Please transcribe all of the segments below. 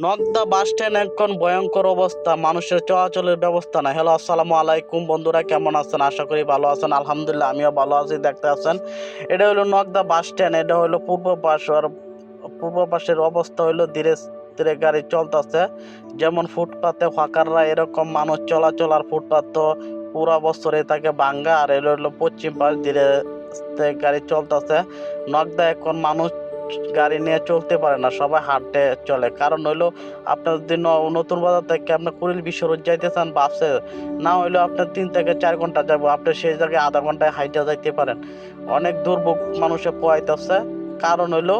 নগদা bus stand এখন ভয়ঙ্কর অবস্থা, মানুষের চলাচলের ব্যবস্থা নাই। হ্যালো, আসসালামু আলাইকুম বন্ধুরা, কেমন আছেন? আশা করি ভালো আছেন। আলহামদুলিল্লাহ, আমিও ভালো আছি। দেখতে আছেন, এটা হলো নগদা বাস স্ট্যান্ড। এটা হলো পূর্ব পাশ, আর পূর্ব পাশের অবস্থা হলো ধীরে ধীরে গাড়ি চলতেছে। যেমন ফুটপাতে ফাঁকাররা এরকম মানুষ চলাচল, আর ফুটপাত তো পুরা বছরে থাকে ভাঙ্গা। আর এটা হলো পশ্চিম পাশ, ধীরে ধীরে গাড়ি চলতেছে। নগদা এখন মানুষ গাড়ি নিয়ে চলতে পারে না, সবাই হাঁটতে চলে। কারণ হইলো, আপনার যদি নতুন বাজার থেকে আপনার কুড়িল বিশ্ব রোড যাইতে চান বাসে, না হইলো আপনার 3 থেকে 4 ঘন্টা যাবো, আপনি সেই জায়গায় আধা ঘন্টায় হাইটা যাইতে পারেন। অনেক দুর্ভোগ মানুষে পোয়াইতেছে। কারণ হইলো,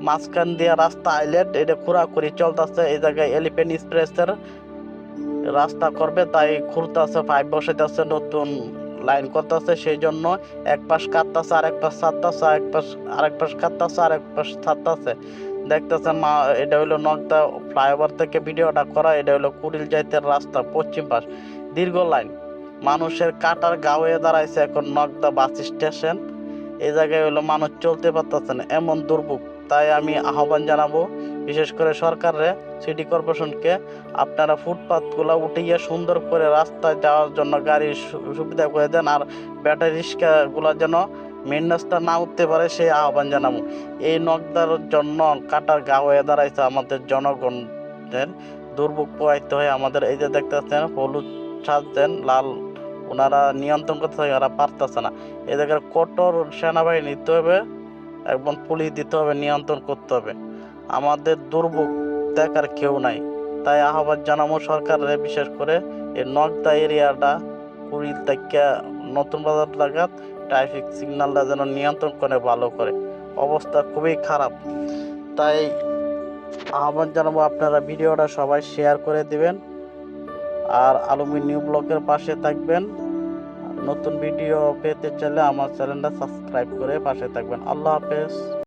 মাঝখান দিয়ে রাস্তা আইলেট, এটা খোঁড়াখুড়ি চলতেছে। এই জায়গায় এলিফেন্ট এক্সপ্রেসের রাস্তা করবে, তাই খুঁড়তেছে, পাইপ বসাইতেছে, নতুন লাইন করতেছে। সেই জন্য এক পাশ কাটতেছে, আরেক পাশ ছাড়তেছে, আরেক পাশ কাটতেছে, আরেক পাশ ছাড়তেছে। দেখতেছেন মা, এটা হইলো নগদা ফ্লাইওভার থেকে ভিডিওটা করা। এটা হইলো কুড়িল যাইতে রাস্তা পশ্চিম পাশ, দীর্ঘ লাইন, মানুষের কাটার গা হয়ে দাঁড়াইছে এখন নগদা বাস স্টেশন। এই জায়গায় হইলো মানুষ চলতে পারতেছে না, এমন দুর্ভোগ। তাই আমি আহ্বান জানাবো বিশেষ করে সরকারে, সিটি কর্পোরেশনকে, আপনারা ফুটপাথগুলো উঠিয়ে সুন্দর করে রাস্তায় যাওয়ার জন্য গাড়ির সুবিধা করে দেন। আর ব্যাটারি রিক্সাগুলো যেন মেন রাস্তা না উঠতে পারে, সেই আহ্বান জানাবো। এই নগদার জন্য কাটার গা হয়ে দাঁড়াইছে আমাদের জনগণের, দুর্ভোগ পোহাইতে হয় আমাদের। এই যে দেখতেছেন, হলুদ সাজছেন, লাল, ওনারা নিয়ন্ত্রণ করতে হয়, ওরা পারতেছে না। এই জায়গায় কঠোর সেনাবাহিনী নিতে হবে, একদম পুলিশ দিতে হবে, নিয়ন্ত্রণ করতে হবে। আমাদের দুর্ভোগ দেখার কেউ নাই। তাই আহ্বান জানাবো সরকারের, বিশেষ করে এই নগদা এরিয়াটা, কুড়িল থেকে নতুন বাজার লাগাত ট্রাফিক সিগন্যালটা যেন নিয়ন্ত্রণ করে, ভালো করে। অবস্থা খুবই খারাপ। তাই আহ্বান জানাবো, আপনারা ভিডিওটা সবাই শেয়ার করে দিবেন, আর আলমী নিউ ব্লকের পাশে থাকবেন। নতুন ভিডিও পেতে চাইলে আমার চ্যানেলটা সাবস্ক্রাইব করে পাশে থাকবেন। আল্লাহ হাফেজ।